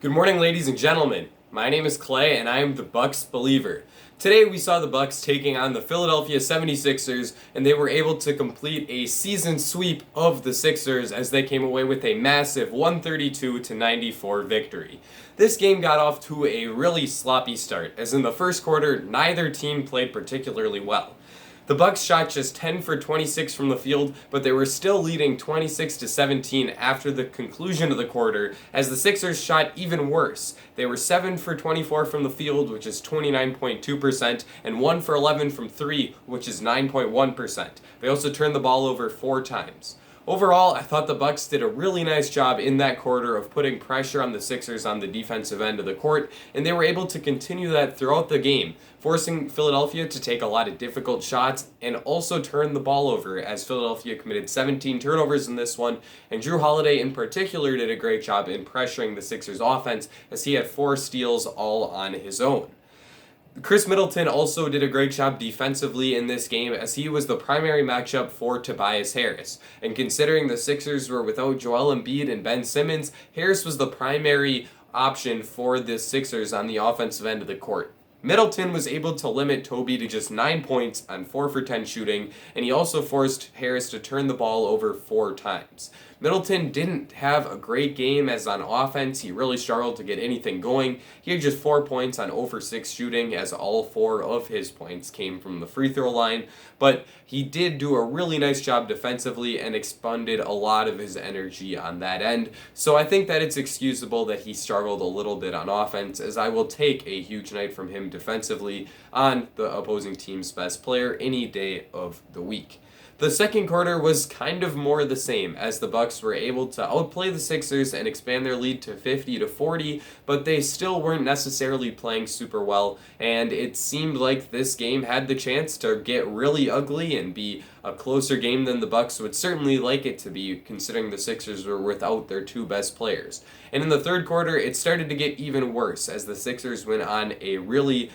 Good morning, ladies and gentlemen. My name is Clay, and I am the Bucks believer. Today we saw the Bucks taking on the Philadelphia 76ers, and they were able to complete a season sweep of the Sixers as they came away with a massive 132-94 victory. This game got off to a really sloppy start, as in the first quarter, neither team played particularly well. The Bucks shot just 10 for 26 from the field, but they were still leading 26-17 after the conclusion of the quarter, as the Sixers shot even worse. They were 7 for 24 from the field, which is 29.2%, and 1 for 11 from 3, which is 9.1%. They also turned the ball over 4 times. Overall, I thought the Bucks did a really nice job in that quarter of putting pressure on the Sixers on the defensive end of the court, and they were able to continue that throughout the game, forcing Philadelphia to take a lot of difficult shots and also turn the ball over, as Philadelphia committed 17 turnovers in this one, and Jrue Holiday in particular did a great job in pressuring the Sixers offense, as he had 4 steals all on his own. Chris Middleton also did a great job defensively in this game, as he was the primary matchup for Tobias Harris. And considering the Sixers were without Joel Embiid and Ben Simmons, Harris was the primary option for the Sixers on the offensive end of the court. Middleton was able to limit Toby to just 9 points on 4 for 10 shooting, and he also forced Harris to turn the ball over 4 times. Middleton didn't have a great game, as on offense he really struggled to get anything going. He had just 4 points on 0 for 6 shooting, as all 4 of his points came from the free throw line, but he did do a really nice job defensively and expended a lot of his energy on that end. So I think that it's excusable that he struggled a little bit on offense, as I will take a huge night from him defensively on the opposing team's best player any day of the week. The second quarter was kind of more the same, as the Bucks were able to outplay the Sixers and expand their lead to 50-40, but they still weren't necessarily playing super well, and it seemed like this game had the chance to get really ugly and be a closer game than the Bucks would certainly like it to be, considering the Sixers were without their 2 best players. And in the third quarter, it started to get even worse, as the Sixers went on a really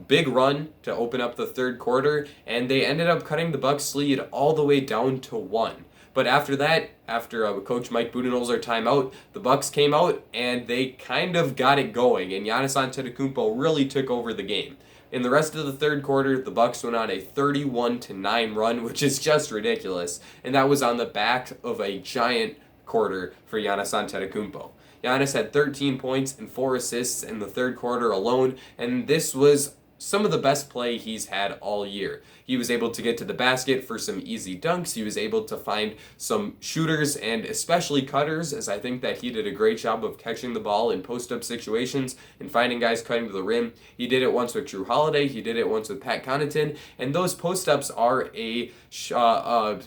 big run to open up the third quarter, and they ended up cutting the Bucks' lead all the way down to 1. But after that, after Coach Mike Budenholzer timeout, the Bucks came out and they kind of got it going, and Giannis Antetokounmpo really took over the game. In the rest of the third quarter, the Bucks went on a 31-9 run, which is just ridiculous, and that was on the back of a giant quarter for Giannis Antetokounmpo. Giannis had 13 points and 4 assists in the third quarter alone, and this was some of the best play he's had all year. He was able to get to the basket for some easy dunks. He was able to find some shooters and especially cutters, as I think that he did a great job of catching the ball in post-up situations and finding guys cutting to the rim. He did it once with Jrue Holiday. He did it once with Pat Connaughton. And those post-ups are a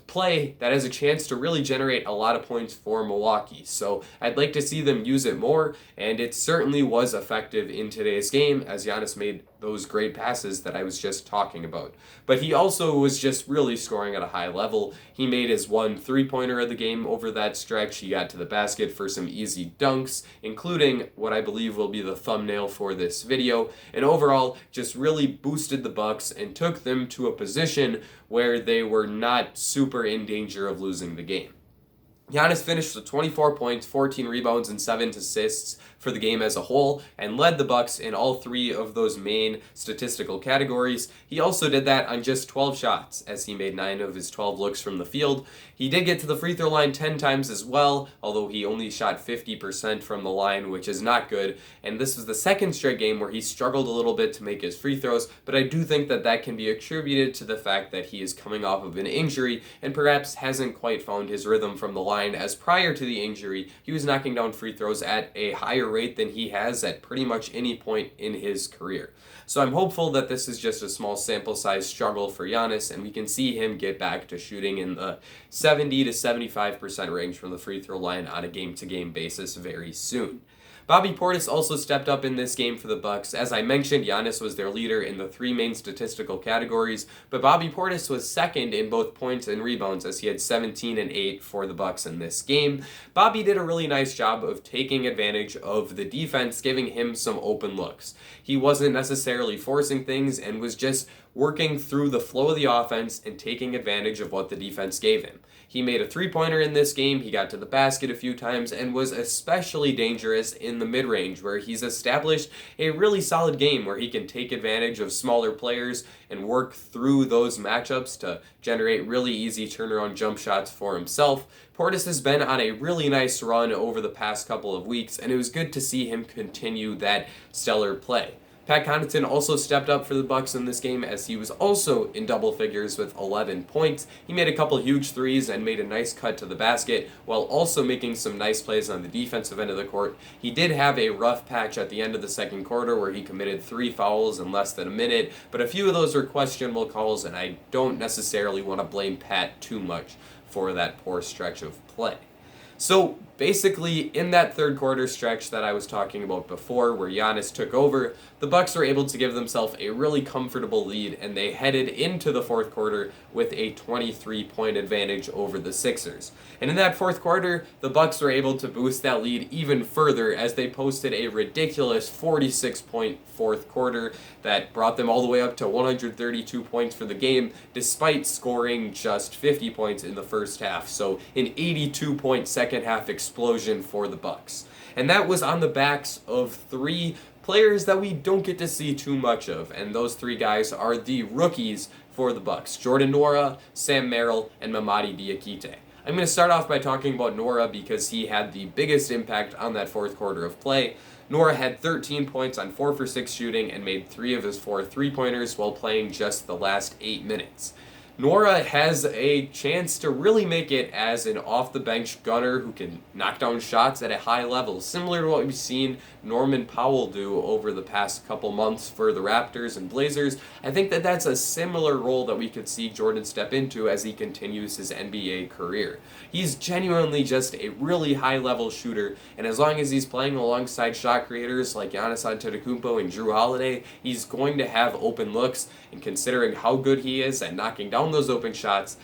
play that has a chance to really generate a lot of points for Milwaukee. So I'd like to see them use it more, and it certainly was effective in today's game, as Giannis made those great passes that I was just talking about. But he also was just really scoring at a high level. He made his 1 3-pointer of the game over that stretch. He got to the basket for some easy dunks, including what I believe will be the thumbnail for this video, and overall just really boosted the Bucks and took them to a position where they were not super in danger of losing the game. Giannis finished with 24 points, 14 rebounds, and 7 assists for the game as a whole, and led the Bucks in all 3 of those main statistical categories. He also did that on just 12 shots, as he made 9 of his 12 looks from the field. He did get to the free throw line 10 times as well, although he only shot 50% from the line, which is not good. And this was the second straight game where he struggled a little bit to make his free throws, but I do think that that can be attributed to the fact that he is coming off of an injury and perhaps hasn't quite found his rhythm from the line, as prior to the injury, he was knocking down free throws at a higher rate than he has at pretty much any point in his career. So I'm hopeful that this is just a small sample size struggle for Giannis, and we can see him get back to shooting in the 70-75% range from the free throw line on a game-to-game basis very soon. Bobby Portis also stepped up in this game for the Bucks. As I mentioned, Giannis was their leader in the 3 main statistical categories, but Bobby Portis was second in both points and rebounds, as he had 17 and 8 for the Bucks in this game. Bobby did a really nice job of taking advantage of the defense, giving him some open looks. He wasn't necessarily forcing things and was just working through the flow of the offense and taking advantage of what the defense gave him. He made a three-pointer in this game, he got to the basket a few times, and was especially dangerous in the mid-range, where he's established a really solid game where he can take advantage of smaller players and work through those matchups to generate really easy turnaround jump shots for himself. Portis has been on a really nice run over the past couple of weeks, and it was good to see him continue that stellar play. Pat Connaughton also stepped up for the Bucks in this game, as he was also in double figures with 11 points. He made a couple huge threes and made a nice cut to the basket, while also making some nice plays on the defensive end of the court. He did have a rough patch at the end of the second quarter where he committed 3 fouls in less than a minute, but a few of those were questionable calls, and I don't necessarily want to blame Pat too much for that poor stretch of play. So basically, in that third quarter stretch that I was talking about before, where Giannis took over, the Bucks were able to give themselves a really comfortable lead, and they headed into the fourth quarter with a 23-point advantage over the Sixers. And in that fourth quarter, the Bucks were able to boost that lead even further as they posted a ridiculous 46-point fourth quarter that brought them all the way up to 132 points for the game, despite scoring just 50 points in the first half. So an 82-point second half explosion for the Bucks. And that was on the backs of 3 players that we don't get to see too much of, and those 3 guys are the rookies for the Bucks: Jordan Nwora, Sam Merrill, and Mamadi Diakite. I'm going to start off by talking about Nwora because he had the biggest impact on that fourth quarter of play. Nwora had 13 points on 4 for 6 shooting and made 3 of his 4 3-pointers while playing just the last 8 minutes. Nwora has a chance to really make it as an off-the-bench gunner who can knock down shots at a high level, similar to what we've seen Norman Powell do over the past couple months for the Raptors and Blazers. I think that that's a similar role that we could see Jordan step into as he continues his NBA career. He's genuinely just a really high-level shooter, and as long as he's playing alongside shot creators like Giannis Antetokounmpo and Jrue Holiday, he's going to have open looks, and considering how good he is at knocking down those open shots,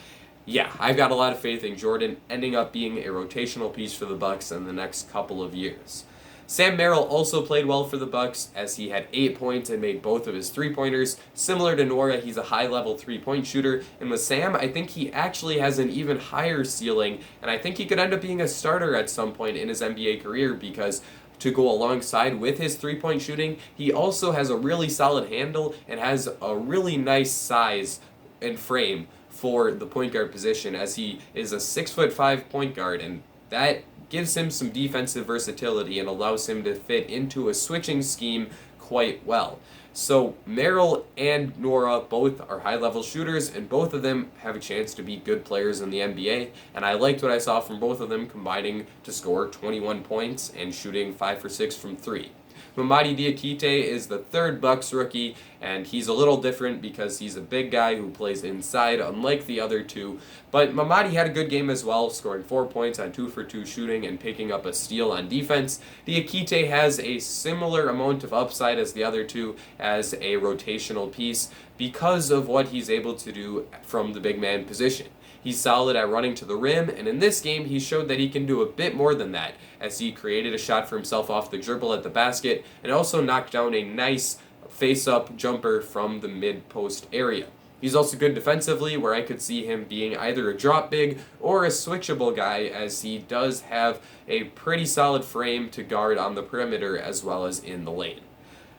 yeah, I've got a lot of faith in Jordan ending up being a rotational piece for the Bucks in the next couple of years. Sam Merrill also played well for the Bucks as he had 8 points and made both of his 3-pointers. Similar to Nwora, he's a high-level 3-point shooter, and with Sam, I think he actually has an even higher ceiling, and I think he could end up being a starter at some point in his NBA career because to go alongside with his 3-point shooting, he also has a really solid handle and has a really nice size and frame for the point guard position, as he is a 6'5" point guard, and that gives him some defensive versatility and allows him to fit into a switching scheme quite well. So Merrill and Nwora both are high-level shooters, and both of them have a chance to be good players in the NBA, and I liked what I saw from both of them combining to score 21 points and shooting 5 for 6 from 3. Mamadi Diakite is the third Bucks rookie, and he's a little different because he's a big guy who plays inside, unlike the other 2. But Mamadi had a good game as well, scoring 4 points on 2 for 2 shooting and picking up a steal on defense. Diakite has a similar amount of upside as the other 2 as a rotational piece because of what he's able to do from the big man position. He's solid at running to the rim, and in this game he showed that he can do a bit more than that, as he created a shot for himself off the dribble at the basket and also knocked down a nice face-up jumper from the mid-post area. He's also good defensively, where I could see him being either a drop big or a switchable guy, as he does have a pretty solid frame to guard on the perimeter as well as in the lane.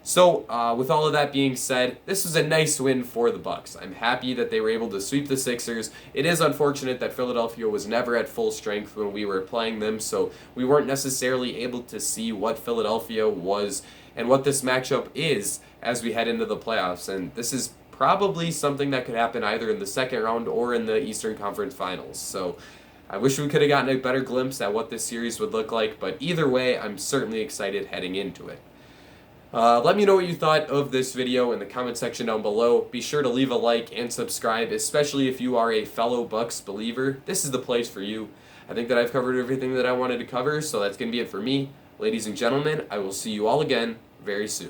So, with all of that being said, this was a nice win for the Bucks. I'm happy that they were able to sweep the Sixers. It is unfortunate that Philadelphia was never at full strength when we were playing them, so we weren't necessarily able to see what Philadelphia was and what this matchup is as we head into the playoffs. And this is probably something that could happen either in the second round or in the Eastern Conference Finals. So I wish we could have gotten a better glimpse at what this series would look like, but either way, I'm certainly excited heading into it. Let me know what you thought of this video in the comment section down below. Be sure to leave a like and subscribe, especially if you are a fellow Bucks believer. This is the place for you. I think that I've covered everything that I wanted to cover, so that's going to be it for me. Ladies and gentlemen, I will see you all again very soon.